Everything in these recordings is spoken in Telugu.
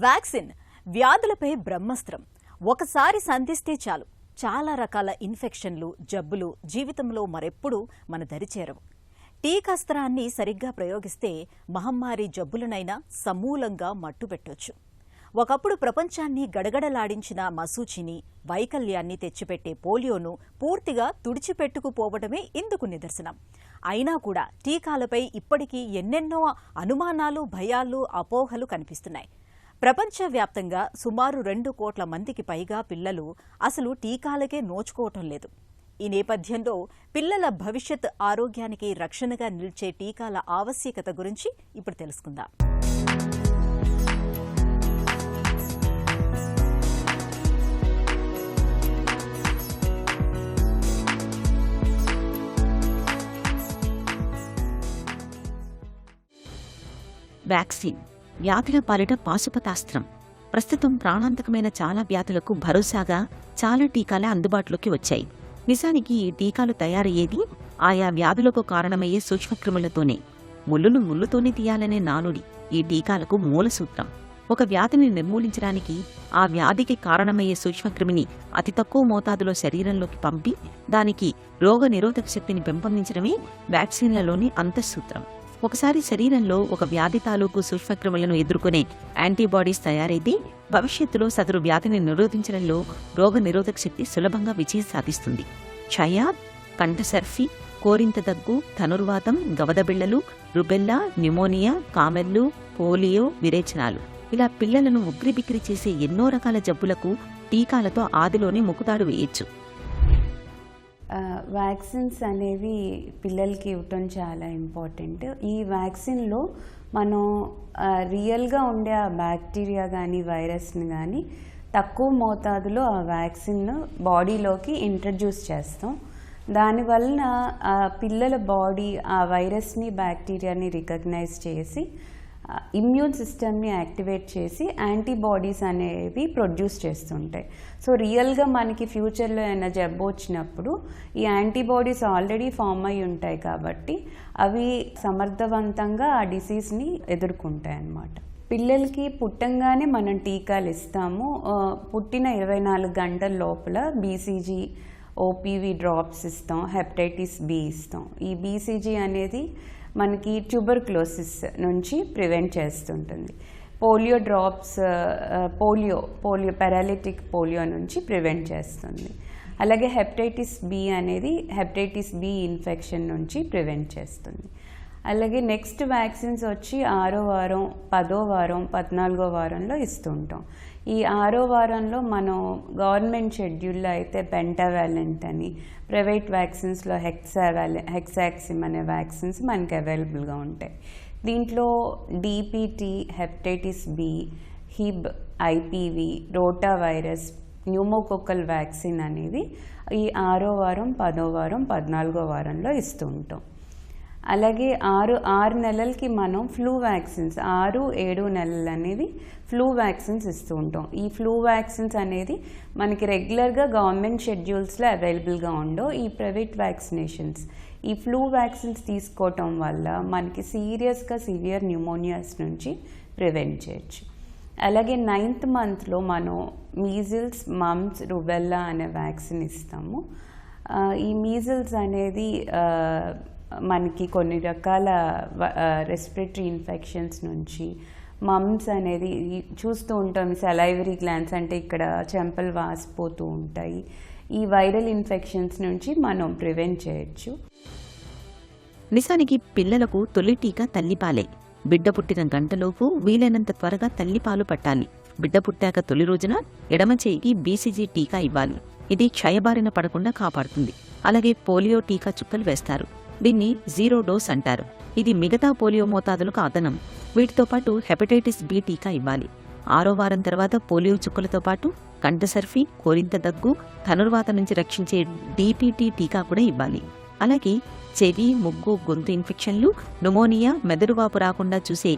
వ్యాక్సిన్ వ్యాధులపై బ్రహ్మాస్త్రం. ఒకసారి సంధిస్తే చాలు చాలా రకాల ఇన్ఫెక్షన్లు, జబ్బులు జీవితంలో మరెప్పుడూ మన దరిచేరవు. టీకాస్త్రాన్ని సరిగ్గా ప్రయోగిస్తే మహమ్మారి జబ్బులనైనా సమూలంగా మట్టుపెట్టొచ్చు. ఒకప్పుడు ప్రపంచాన్ని గడగడలాడించిన మసూచిని, వైకల్యాన్ని తెచ్చిపెట్టే పోలియోను పూర్తిగా తుడిచిపెట్టుకుపోవడమే ఇందుకు నిదర్శనం. అయినా కూడా టీకాలపై ఇప్పటికీ ఎన్నెన్నో అనుమానాలు, భయాలు, అపోహలు కనిపిస్తున్నాయి. ప్రపంచవ్యాప్తంగా సుమారు 2 కోట్ల మందికి పైగా పిల్లలు అసలు టీకాలకే నోచుకోవటం లేదు. ఈ నేపథ్యంలో పిల్లల భవిష్యత్ ఆరోగ్యానికి రక్షణగా నిలిచే టీకాల ఆవశ్యకత గురించి ఇప్పుడు తెలుసుకుందాం. వ్యాక్సిన్ వ్యాధుల పాలిట పాశుపతాస్త్రం. ప్రస్తుతం ప్రాణాంతకమైన చాలా వ్యాధులకు భరోసాగా చాలా టీకాలే అందుబాటులోకి వచ్చాయి. నిజానికి ఈ టీకాలు తయారయ్యేది ఆయా వ్యాధులకు కారణమయ్యే సూక్ష్మక్రిములతోనే. ముళ్ళును ముళ్ళుతోనే తీయాలనే నానుడి ఈ టీకాలకు మూల సూత్రం. ఒక వ్యాధిని నిర్మూలించడానికి ఆ వ్యాధికి కారణమయ్యే సూక్ష్మక్రిమిని అతి తక్కువ మోతాదులో శరీరంలోకి పంపి దానికి రోగ నిరోధక శక్తిని పెంపొందించడమే వ్యాక్సిన్లలోని అంతఃసూత్రం. ఒకసారి శరీరంలో ఒక వ్యాధి తాలూకు సూక్ష్మక్రిములను ఎదుర్కొనే యాంటీబాడీస్ తయారైతే భవిష్యత్తులో సదరు వ్యాధిని నిరోధించడంలో రోగ నిరోధక శక్తి సులభంగా విజయం సాధిస్తుంది. క్షయ, కంఠసర్ఫీ, కోరింత దగ్గు, ధనుర్వాతం, గవదబిళ్లలు, రుబెల్లా, న్యూమోనియా, కామెర్లు, పోలియో, విరేచనాలు ఇలా పిల్లలను ఉక్కిరిబిక్కిరి చేసే ఎన్నో రకాల జబ్బులకు టీకాలతో ఆదిలోనే ముక్కుతాడు వేయొచ్చు. వ్యాక్సిన్స్ అనేవి పిల్లలకి ఇవ్వటం చాలా ఇంపార్టెంట్. ఈ వ్యాక్సిన్లో మనం రియల్గా ఉండే ఆ బ్యాక్టీరియా కానీ వైరస్ని కానీ తక్కువ మోతాదులో ఆ వ్యాక్సిన్ బాడీలోకి ఇంట్రడ్యూస్ చేస్తాం. దానివలన ఆ పిల్లల బాడీ ఆ వైరస్ని, బ్యాక్టీరియాని రికగ్నైజ్ చేసి ఇమ్యూన్ సిస్టమ్ని యాక్టివేట్ చేసి యాంటీబాడీస్ అనేవి ప్రొడ్యూస్ చేస్తుంటాయి. సో రియల్గా మనకి ఫ్యూచర్లో ఏమైనా జబ్బు వచ్చినప్పుడు ఈ యాంటీబాడీస్ ఆల్రెడీ ఫామ్ అయి ఉంటాయి కాబట్టి అవి సమర్థవంతంగా ఆ డిసీజ్ని ఎదుర్కొంటాయి అన్నమాట. పిల్లలకి పుట్టంగానే మనం టీకాలు ఇస్తాము. పుట్టిన 24 గంటల లోపల బీసీజీ, ఓపీవీ డ్రాప్స్ ఇస్తాం, హెపటైటిస్ బి ఇస్తాం. ఈ బీసీజీ అనేది మనకి ట్యూబర్క్లోసిస్ నుంచి ప్రివెంట్ చేస్తుంటుంది. Polio drops polio paralytic polio నుంచి ప్రివెంట్ చేస్తుంది. అలాగే హెపటైటిస్ బి అనేది హెపటైటిస్ బి ఇన్ఫెక్షన్ నుంచి ప్రివెంట్ చేస్తుంది. అలాగే నెక్స్ట్ వ్యాక్సిన్స్ వచ్చి 6వ వారం, 10వ వారం, 14వ వారంలో ఇస్తుంటాం. ఈ 6వ వారంలో మనం గవర్నమెంట్ షెడ్యూల్లో అయితే పెంటావాలెంట్ అని, ప్రైవేట్ వ్యాక్సిన్స్లో హెక్సాక్సిమ్ అనే వ్యాక్సిన్స్ మనకి అవైలబుల్గా ఉంటాయి. దీంట్లో DPT, hepatitis B, Hib, IPV, rota virus, pneumococcal vaccine అనేది ఈ 6వ వారం, 10వ వారం, 14వ వారంలో ఇస్తూ ఉంటాం. అలాగే 6 నెలలకి మనం ఫ్లూ వ్యాక్సిన్స్ 6, 7 నెలలు అనేవి ఫ్లూ వ్యాక్సిన్స్ ఇస్తూ ఉంటాం. ఈ ఫ్లూ వ్యాక్సిన్స్ అనేది మనకి రెగ్యులర్గా గవర్నమెంట్ షెడ్యూల్స్లో అవైలబుల్గా ఉండవు. ఈ ప్రైవేట్ వ్యాక్సినేషన్స్ ఈ ఫ్లూ వ్యాక్సిన్స్ తీసుకోవటం వల్ల మనకి సివియర్ న్యూమోనియాస్ నుంచి ప్రివెంట్ చేయొచ్చు. అలాగే 9th మంత్లో మనం మీజిల్స్, మమ్స్, రుబెల్లా అనే వ్యాక్సిన్ ఇస్తాము. ఈ మీజిల్స్ అనేది మనకి కొన్ని రకాల రెస్పిరేటరీ ఇన్ఫెక్షన్స్ నుంచి, మమ్స్ అనేది చూస్తూ ఉంటాం, సలైవరీ గ్లాండ్స్ అంటే ఇక్కడ చెంపలు వాసిపోతూ ఉంటాయి. ఈ వైరల్ ఇన్ఫెక్షన్స్ నుంచి మనం ప్రివెంట్ చేయొచ్చు. నిజానికి పిల్లలకు తొలి టీకా తల్లిపాలే. బిడ్డ పుట్టిన గంటలోపు వీలైనంత త్వరగా తల్లిపాలు పట్టాలి. బిడ్డ పుట్టాక తొలి రోజున ఎడమ చేయికి బీసీజీ టీకా ఇవ్వాలి. ఇది క్షయబారిన పడకుండా కాపాడుతుంది. అలాగే పోలియో టీకా చుక్కలు వేస్తారు. దీన్ని 0 డోస్ అంటారు. ఇది మిగతా పోలియో మోతాదులకు అదనం. వీటితో పాటు హెపటైటిస్ బి టీకా ఇవ్వాలి. 6వ వారం తర్వాత పోలియో చుక్కలతో పాటు కంఠసర్ఫీ, కోరింత దగ్గు, ధనుర్వాత నుంచి రక్షించే డిపిటి టీకా కూడా ఇవ్వాలి. అలాగే చెవి, ముగ్గు, గొంతు ఇన్ఫెక్షన్లు, న్యూమోనియా, మెదడువాపు రాకుండా చూసే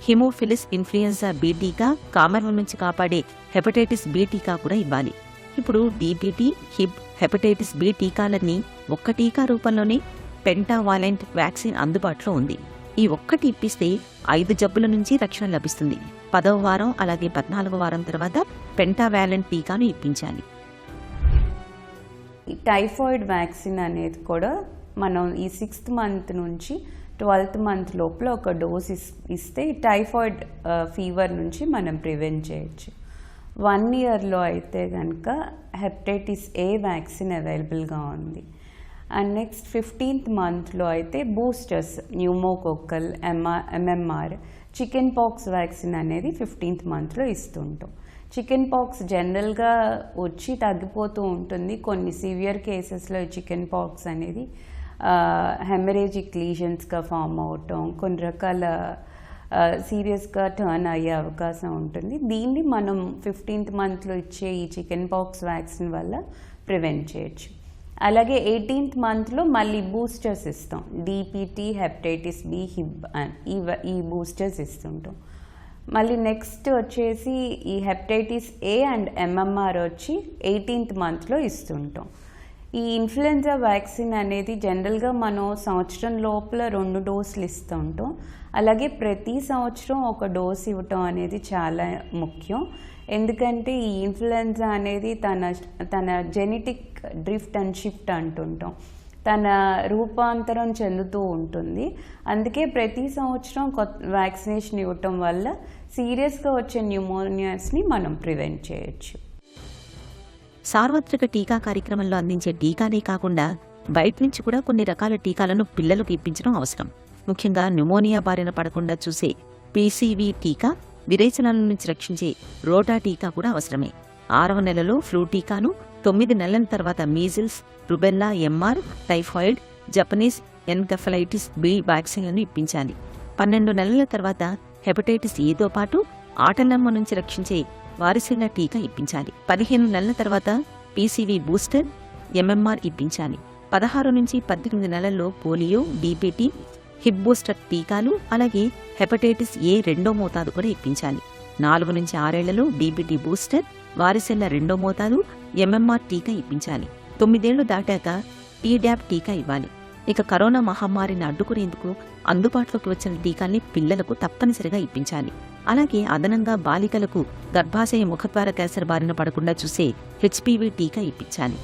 హిమోఫిలిస్ ఇన్ఫ్లుయెన్జా బి టీకా, కామెర్ల నుంచి కాపాడే హెపటైటిస్ బి టీకా కూడా ఇవ్వాలి. ఇప్పుడు డిపిటి, హిబ్, హెపటైటిస్ బి టీకాలన్నీ ఒక్క టీకా రూపంలోనే పెంటావాలెంట్ వ్యాక్సిన్ అందుబాటులో ఉంది. ఈ ఒక్కటి ఇప్పిస్తే 5 జబ్బుల నుంచి రక్షణ లభిస్తుంది. 10వ వారం అలాగే 14వ వారం తర్వాత పెంటావాలెంట్ టీకాను ఇప్పించాలి. ఈ టైఫాయిడ్ వ్యాక్సిన్ అనేది కూడా మనం ఈ 6th మంత్ నుంచి 12th మంత్ లోపల ఒక డోస్ ఇస్తే ఈ టైఫాయిడ్ ఫీవర్ నుంచి మనం ప్రివెంట్ చేయొచ్చు. 1 ఇయర్లో అయితే కనుక హెపటైటిస్ ఏ వ్యాక్సిన్ అవైలబుల్గా ఉంది. అండ్ నెక్స్ట్ 15th మంత్లో అయితే boosters pneumococcal, MMR, chicken pox vaccine అనేది 15th మంత్లో ఇస్తుంటాం. చికెన్ పాక్స్ జనరల్గా వచ్చి తగ్గిపోతూ ఉంటుంది. కొన్ని సివియర్ కేసెస్లో చికెన్ పాక్స్ అనేది హెమరేజిక్ లీజన్స్గా ఫామ్ అవటం, కొన్ని రకాల సీరియస్గా టర్న్ అయ్యే అవకాశం ఉంటుంది. దీన్ని మనం 15th మంత్లో ఇచ్చే ఈ చికెన్ పాక్స్ వ్యాక్సిన్ వల్ల ప్రివెంట్ చేయొచ్చు. అలాగే 18th మంత్లో మళ్ళీ బూస్టర్స్ ఇస్తాం. DPT, హెపటైటిస్ బి, హిబ్ ఈ బూస్టర్స్ ఇస్తుంటాం. మళ్ళీ నెక్స్ట్ వచ్చేసి ఈ హెపటైటిస్ ఏ అండ్ MMR వచ్చి 18th మంత్లో ఇస్తుంటాం. ఈ ఇన్ఫ్లుయెన్జా వ్యాక్సిన్ అనేది జనరల్గా మనం సంవత్సరం లోపల 2 డోసులు ఇస్తూ ఉంటాం. అలాగే ప్రతి సంవత్సరం ఒక డోస్ ఇవ్వటం అనేది చాలా ముఖ్యం. ఎందుకంటే ఈ ఇన్ఫ్లుయెన్జా అనేది తన జెనెటిక్ డ్రిఫ్ట్ అండ్ షిఫ్ట్ అంటుంటాం, తన రూపాంతరం చెందుతూ ఉంటుంది. అందుకే ప్రతి సంవత్సరం వ్యాక్సినేషన్ ఇవ్వటం వల్ల సీరియస్గా వచ్చే న్యూమోనియాస్ని మనం ప్రివెంట్ చేయొచ్చు. సార్వత్రిక టీకా కార్యక్రమంలో అందించే టీకాలే కాకుండా బయట నుంచి కూడా కొన్ని రకాల టీకాలను పిల్లలకు ఇప్పించడం అవసరం. ముఖ్యంగా న్యూమోనియా బారిన పడకుండా చూసే PCV టీకా, విరేచనాల నుంచి రక్షించే రోటా టీకా కూడా అవసరమే. 6వ నెలలో ఫ్లూ టీకాను, 9 నెలల తర్వాత measles, rubella, MR, typhoid, Japanese encephalitis B వ్యాక్సిన్లను ఇప్పించాలి. 12 నెలల తర్వాత హెపటైటిస్ ఏతో పాటు ఆటనమ్మ నుంచి రక్షించే వారిసిల్లా టీకా ఇప్పించాలి. 15 నెలల తర్వాత PCV బూస్టర్, MMR ఇప్పించాలి. 16 నుంచి 18 నెలల్లో పోలియో, DPT, హిప్ బూస్టర్ టీకాలు, అలాగే హెపటైటిస్ ఏ 2వ మోతాదు కూడా ఇప్పించాలి. 4 నుంచి 6 ఏళ్లలో DPT బూస్టర్, వారిసిల్లా 2వ మోతాదు, MMR టీకా ఇప్పించాలి. 9 ఏళ్లు దాటాక Tdap టీకా ఇవ్వాలి. ఇక కరోనా మహమ్మారిని అడ్డుకునేందుకు అందుబాటులోకి వచ్చిన టీకాల్ని పిల్లలకు తప్పనిసరిగా ఇప్పించాలి. అలాగే అదనంగా బాలికలకు గర్భాశయ ముఖద్వార క్యాన్సర్ బారిన పడకుండా చూసే HPV టీకా ఇప్పించాలి.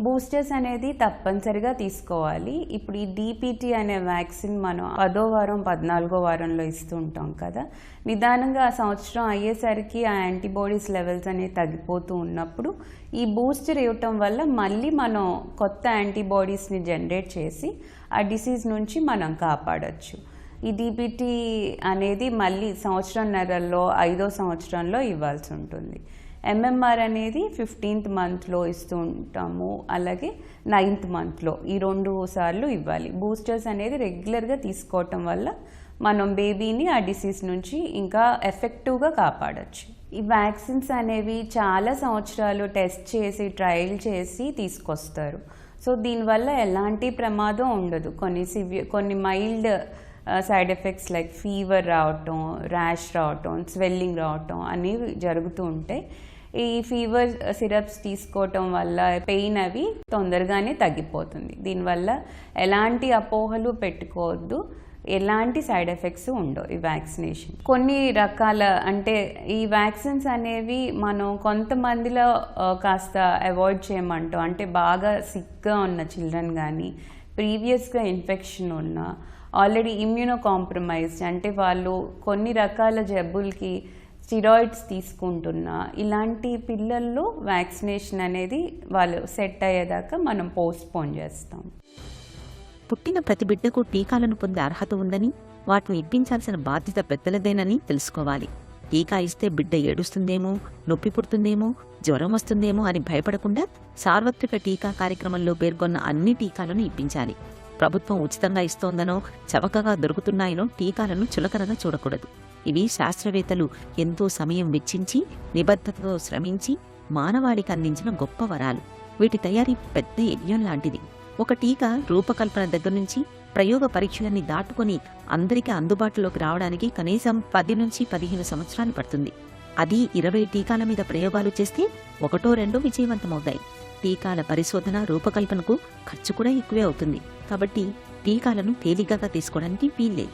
బూస్టర్స్ అనేది తప్పనిసరిగా తీసుకోవాలి. ఇప్పుడు ఈ DPT అనే వ్యాక్సిన్ మనం 10వ వారం 14వ వారంలో ఇస్తూ ఉంటాం కదా. నిదానంగా ఆ సంవత్సరం అయ్యేసరికి ఆ యాంటీబాడీస్ లెవెల్స్ అనేవి తగ్గిపోతూ ఉన్నప్పుడు ఈ బూస్టర్ ఇవ్వటం వల్ల మళ్ళీ మనం కొత్త యాంటీబాడీస్ని జనరేట్ చేసి ఆ డిసీజ్ నుంచి మనం కాపాడచ్చు. ఈ DPT అనేది మళ్ళీ సంవత్సరంన్నరలో 5వ సంవత్సరంలో ఇవ్వాల్సి ఉంటుంది. MMR అనేది 15th మంత్లో ఇస్తూ ఉంటాము, అలాగే 9th మంత్లో ఈ 2 సార్లు ఇవ్వాలి. బూస్టర్స్ అనేది రెగ్యులర్గా తీసుకోవటం వల్ల మనం బేబీని ఆ డిసీజ్ నుంచి ఇంకా ఎఫెక్టివ్గా కాపాడచ్చు. ఈ వ్యాక్సిన్స్ అనేవి చాలా సంవత్సరాలు టెస్ట్ చేసి ట్రయల్ చేసి తీసుకొస్తారు. సో దీనివల్ల ఎలాంటి ప్రమాదం ఉండదు. కొన్ని mild side effects like fever రావటం, ర్యాష్ రావటం, స్వెల్లింగ్ రావటం అనేవి జరుగుతూ ఉంటాయి. ఈ ఫీవర్ సిరప్స్ తీసుకోవటం వల్ల పెయిన్ అవి తొందరగానే తగ్గిపోతుంది. దీనివల్ల ఎలాంటి అపోహలు పెట్టుకోవద్దు, ఎలాంటి సైడ్ ఎఫెక్ట్స్ ఉండవు ఈ వ్యాక్సినేషన్. కొన్ని రకాల అంటే ఈ వ్యాక్సిన్స్ అనేవి మనం కొంతమందిలో కాస్త అవాయిడ్ చేయమంటాం. అంటే బాగా సిక్గా ఉన్న చిల్డ్రన్ కానీ, ప్రీవియస్గా ఇన్ఫెక్షన్ ఉన్న, ఆల్రెడీ ఇమ్యూనో కాంప్రమైజ్డ్ అంటే వాళ్ళు కొన్ని రకాల జబ్బులకి స్టిరాయిడ్స్ తీసుకుంటున్నా, ఇలాంటి పిల్లల్లో వ్యాక్సినేషన్ అనేది వాళ్ళు సెట్ అయ్యేదాకా మనం పోస్ట్పోన్ చేస్తాం. పుట్టిన ప్రతి బిడ్డకు టీకాలను పొందే అర్హత ఉందని, వాటిని ఇప్పించాల్సిన బాధ్యత పెద్దలదేనని తెలుసుకోవాలి. టీకా ఇస్తే బిడ్డ ఏడుస్తుందేమో, నొప్పి పుడుతుందేమో, జ్వరం వస్తుందేమో అని భయపడకుండా సార్వత్రిక టీకా కార్యక్రమంలో పేర్కొన్న అన్ని టీకాలను ఇప్పించాలి. ప్రభుత్వం ఉచితంగా ఇస్తోందనో, చవకగా దొరుకుతున్నాయనో టీకాలను చులకనగా చూడకూడదు. ఇవి శాస్త్రవేత్తలు ఎంతో సమయం వెచ్చించి, నిబద్ధతతో శ్రమించి మానవాళికి అందించిన గొప్ప వరాలు. వీటి తయారీ పెద్ద యజ్ఞం లాంటిది. ఒక టీకా రూపకల్పన దగ్గర నుంచి ప్రయోగ పరీక్షలన్నీ దాటుకొని అందరికీ అందుబాటులోకి రావడానికి కనీసం 10 నుంచి 15 సంవత్సరాలు పడుతుంది. అది 20 టీకాల మీద ప్రయోగాలు చేస్తే 1-2 విజయవంతమవుతాయి. టీకాల పరిశోధన, రూపకల్పనకు ఖర్చు కూడా ఎక్కువే అవుతుంది. కాబట్టి టీకాలను తేలికగా తీసుకోవడానికి వీల్లేదు.